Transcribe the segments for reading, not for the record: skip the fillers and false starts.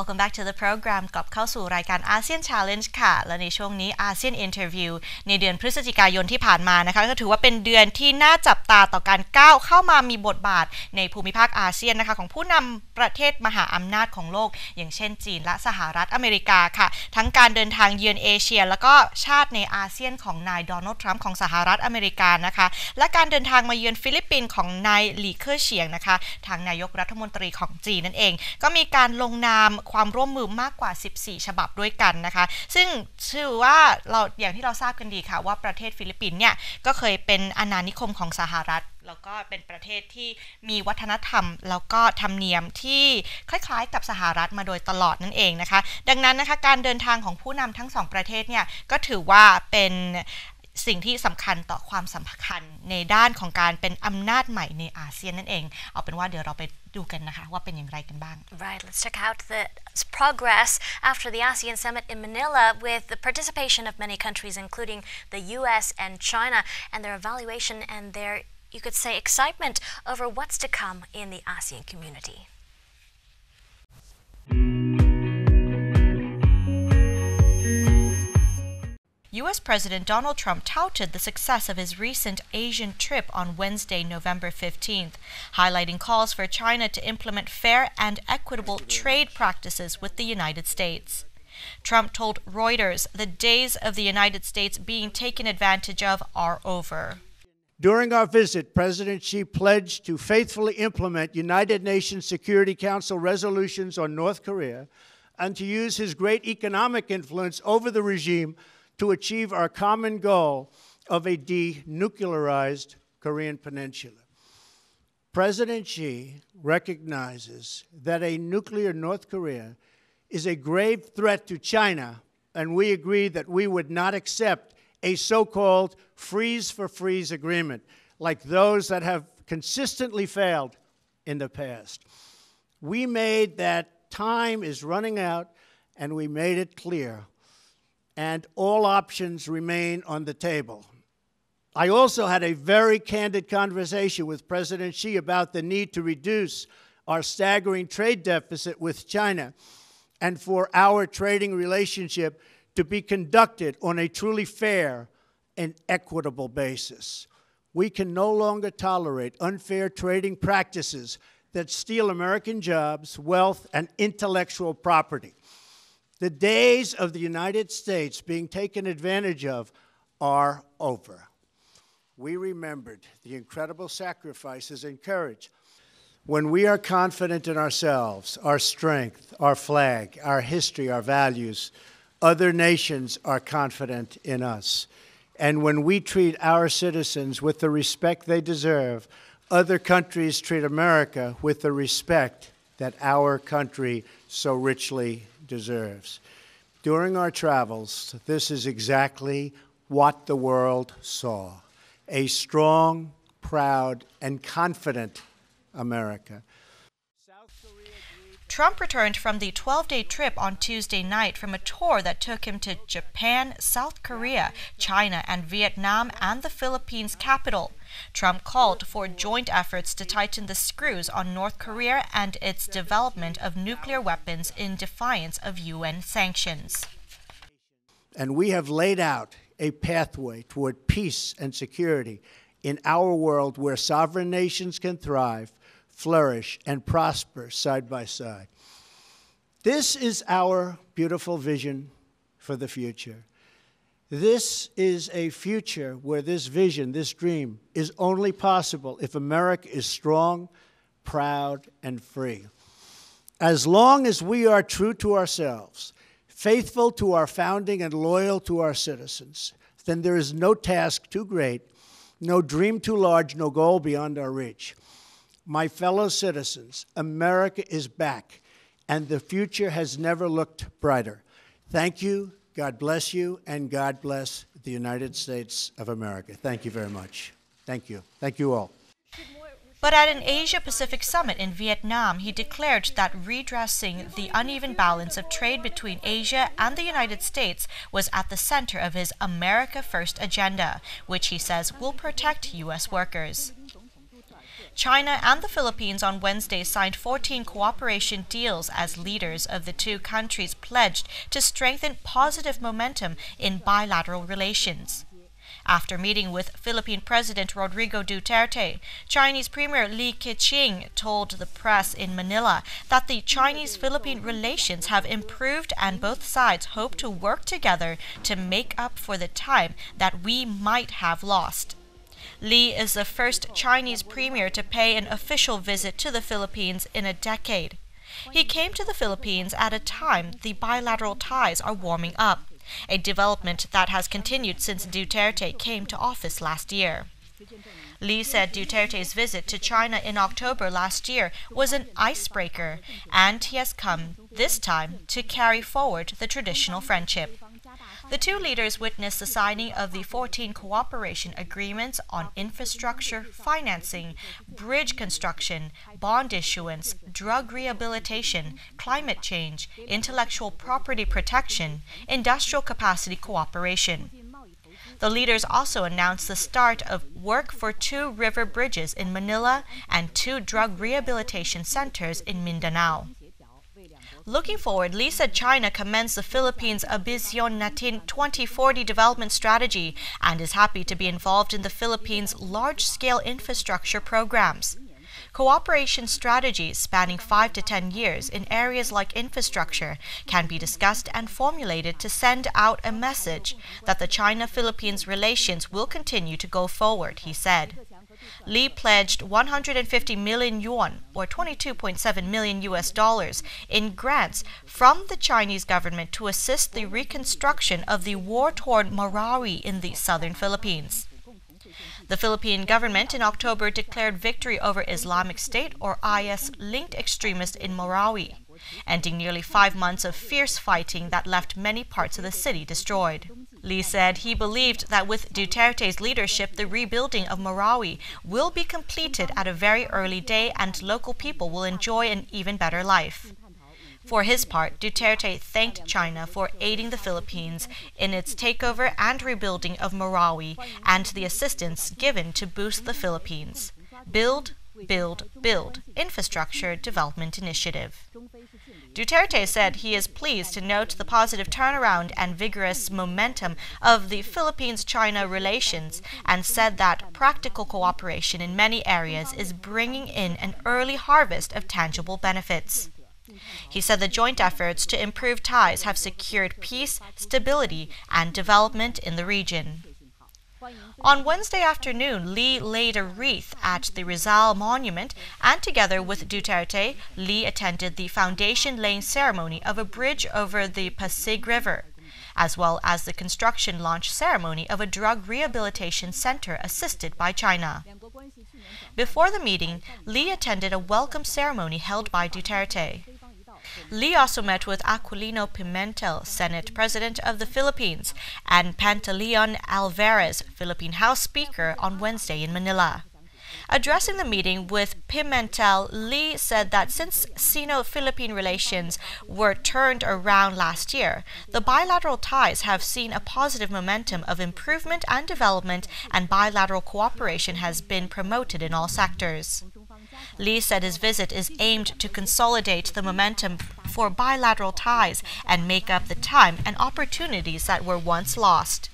Welcome back to the program กลับเข้าสู่รายการ ASEAN Challenge ค่ะและในช่วงนี้ ASEAN Interview ในเดือนพฤศจิกายนที่ผ่านมานะคะก็ถือว่าเป็นเดือนที่น่าจับตาต่อการก้าวเข้ามามีบทบาทในภูมิภาคอาเซียนนะคะของผู้นำประเทศมหาอำนาจของโลกอย่างเช่นจีนและสหรัฐอเมริกาค่ะทั้งการเดินทางเยือนเอเชียแล้วก็ชาติในอาเซียนของนายโดนัลด์ทรัมป์ของสหรัฐอเมริกานะคะและการเดินทางมาเยือนฟิลิปปินส์ของนายหลี่เค่อเฉียงนะคะทางนายกรัฐมนตรีของจีนนั่นเองก็มีการลงนามความร่วมมือมากกว่า14ฉบับด้วยกันนะคะซึ่งชื่อว่าเราอย่างที่เราทราบกันดีค่ะว่าประเทศฟิลิปปินส์เนี่ยก็เคยเป็นอาณานิคมของสหรัฐแล้วก็เป็นประเทศที่มีวัฒนธรรมแล้วก็ธรรมเนียมที่คล้ายๆกับสหรัฐมาโดยตลอดนั่นเองนะคะดังนั้นนะคะการเดินทางของผู้นำทั้งสองประเทศเนี่ยก็ถือว่าเป็นสิ่งที่สำคัญต่อความสัมพันธ์ในด้านของการเป็นอำนาจใหม่ในอาเซียนนั่นเองเอาเป็นว่าเดี๋ยวเราไปดูกันนะคะว่าเป็นอย่างไรกันบ้าง Right, let's check out the progress after the ASEAN Summit in Manila with the participation of many countries including the US and China and their evaluation and their, you could say, excitement over what's to come in the ASEAN community. U.S. President Donald Trump touted the success of his recent Asian trip on Wednesday, November 15th, highlighting calls for China to implement fair and equitable trade practices with the United States. Trump told Reuters the days of the United States being taken advantage of are over. During our visit, President Xi pledged to faithfully implement United Nations Security Council resolutions on North Korea and to use his great economic influence over the regime to achieve our common goal of a denuclearized Korean Peninsula. President Xi recognizes that a nuclear North Korea is a grave threat to China, and we agree that we would not accept a so-called freeze-for-freeze agreement like those that have consistently failed in the past. We made that time is running out, and we made it clear. And all options remain on the table. I also had a very candid conversation with President Xi about the need to reduce our staggering trade deficit with China and for our trading relationship to be conducted on a truly fair and equitable basis. We can no longer tolerate unfair trading practices that steal American jobs, wealth, and intellectual property. The days of the United States being taken advantage of are over. We remembered the incredible sacrifices and courage. When we are confident in ourselves, our strength, our flag, our history, our values, other nations are confident in us. And when we treat our citizens with the respect they deserve, other countries treat America with the respect that our country so richly deserves. During our travels, this is exactly what the world saw: a strong, proud, and confident America. Trump returned from the 12-day trip on Tuesday night from a tour that took him to Japan, South Korea, China, and Vietnam, and the Philippines capital. Trump called for joint efforts to tighten the screws on North Korea and its development of nuclear weapons in defiance of UN sanctions. And we have laid out a pathway toward peace and security in our world where sovereign nations can thrive, flourish, and prosper side by side. This is our beautiful vision for the future. This is a future where this vision, this dream, is only possible if America is strong, proud, and free. As long as we are true to ourselves, faithful to our founding, and loyal to our citizens, then there is no task too great, no dream too large, no goal beyond our reach. My fellow citizens, America is back, and the future has never looked brighter. Thank you, God bless you, and God bless the United States of America. Thank you very much. Thank you. Thank you all. But at an Asia-Pacific summit in Vietnam, he declared that redressing the uneven balance of trade between Asia and the United States was at the center of his America First agenda, which he says will protect U.S. workers. China and the Philippines on Wednesday signed 14 cooperation deals as leaders of the two countries pledged to strengthen positive momentum in bilateral relations. After meeting with Philippine President Rodrigo Duterte, Chinese Premier Li Keqiang told the press in Manila that the Chinese-Philippine relations have improved and both sides hope to work together to make up for the time that we might have lost. Li is the first Chinese premier to pay an official visit to the Philippines in a decade. He came to the Philippines at a time the bilateral ties are warming up, a development that has continued since Duterte came to office last year. Li said Duterte's visit to China in October last year was an icebreaker, and he has come this time to carry forward the traditional friendship. The two leaders witnessed the signing of the 14 cooperation agreements on infrastructure, financing, bridge construction, bond issuance, drug rehabilitation, climate change, intellectual property protection, industrial capacity cooperation. The leaders also announced the start of work for 2 river bridges in Manila and 2 drug rehabilitation centers in Mindanao. Looking forward, Li said China commends the Philippines' Ambisyon Natin 2040 development strategy and is happy to be involved in the Philippines' large-scale infrastructure programs. Cooperation strategies spanning 5 to 10 years in areas like infrastructure can be discussed and formulated to send out a message that the China-Philippines relations will continue to go forward, he said. Li pledged 150 million yuan, or $22.7 million in grants from the Chinese government to assist the reconstruction of the war-torn Marawi in the southern Philippines. The Philippine government in October declared victory over Islamic State or IS-linked extremists in Marawi, ending nearly 5 months of fierce fighting that left many parts of the city destroyed. Li said he believed that with Duterte's leadership, the rebuilding of Marawi will be completed at a very early day and local people will enjoy an even better life. For his part, Duterte thanked China for aiding the Philippines in its takeover and rebuilding of Marawi and the assistance given to boost the Philippines' Build, Build, Build Infrastructure Development Initiative. Duterte said he is pleased to note the positive turnaround and vigorous momentum of the Philippines-China relations and said that practical cooperation in many areas is bringing in an early harvest of tangible benefits. He said the joint efforts to improve ties have secured peace, stability, and development in the region. On Wednesday afternoon, Li laid a wreath at the Rizal Monument, and together with Duterte, Li attended the foundation-laying ceremony of a bridge over the Pasig River, as well as the construction launch ceremony of a drug rehabilitation center assisted by China. Before the meeting, Li attended a welcome ceremony held by Duterte. Li also met with Aquilino Pimentel, Senate President of the Philippines, and Pantaleon Alvarez, Philippine House Speaker, on Wednesday in Manila. Addressing the meeting with Pimentel, Li said that since Sino-Philippine relations were turned around last year, the bilateral ties have seen a positive momentum of improvement and development, and bilateral cooperation has been promoted in all sectors. Li said his visit is aimed to consolidate the momentum for bilateral ties and make up the time and opportunities that were once lost.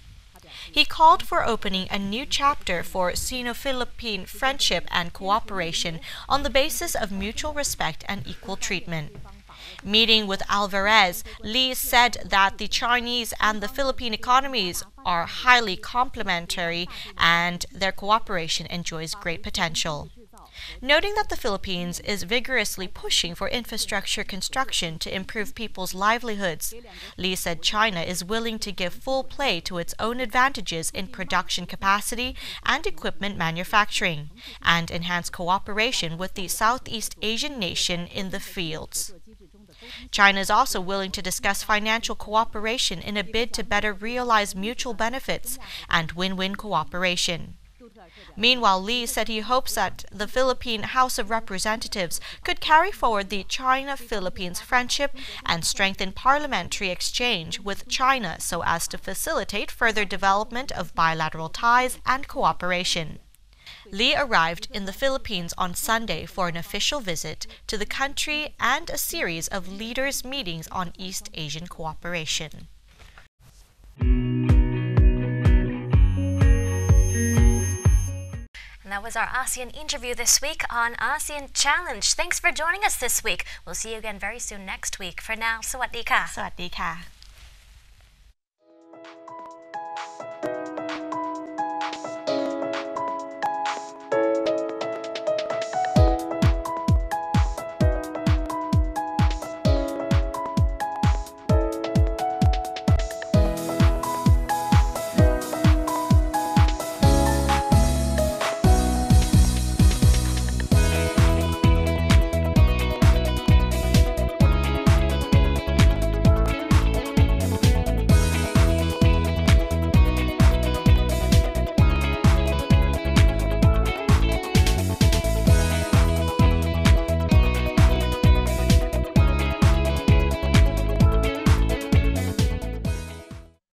He called for opening a new chapter for Sino-Philippine friendship and cooperation on the basis of mutual respect and equal treatment. Meeting with Alvarez, Li said that the Chinese and the Philippine economies are highly complementary and their cooperation enjoys great potential. Noting that the Philippines is vigorously pushing for infrastructure construction to improve people's livelihoods, Li said China is willing to give full play to its own advantages in production capacity and equipment manufacturing, and enhance cooperation with the Southeast Asian nation in the fields. China is also willing to discuss financial cooperation in a bid to better realize mutual benefits and win-win cooperation. Meanwhile, Li said he hopes that the Philippine House of Representatives could carry forward the China-Philippines friendship and strengthen parliamentary exchange with China so as to facilitate further development of bilateral ties and cooperation. Lee arrived in the Philippines on Sunday for an official visit to the country and a series of leaders' meetings on East Asian cooperation. And that was our ASEAN interview this week on ASEAN Challenge. Thanks for joining us this week. We'll see you again very soon next week. For now, สวัสดีค่ะ สวัสดีค่ะ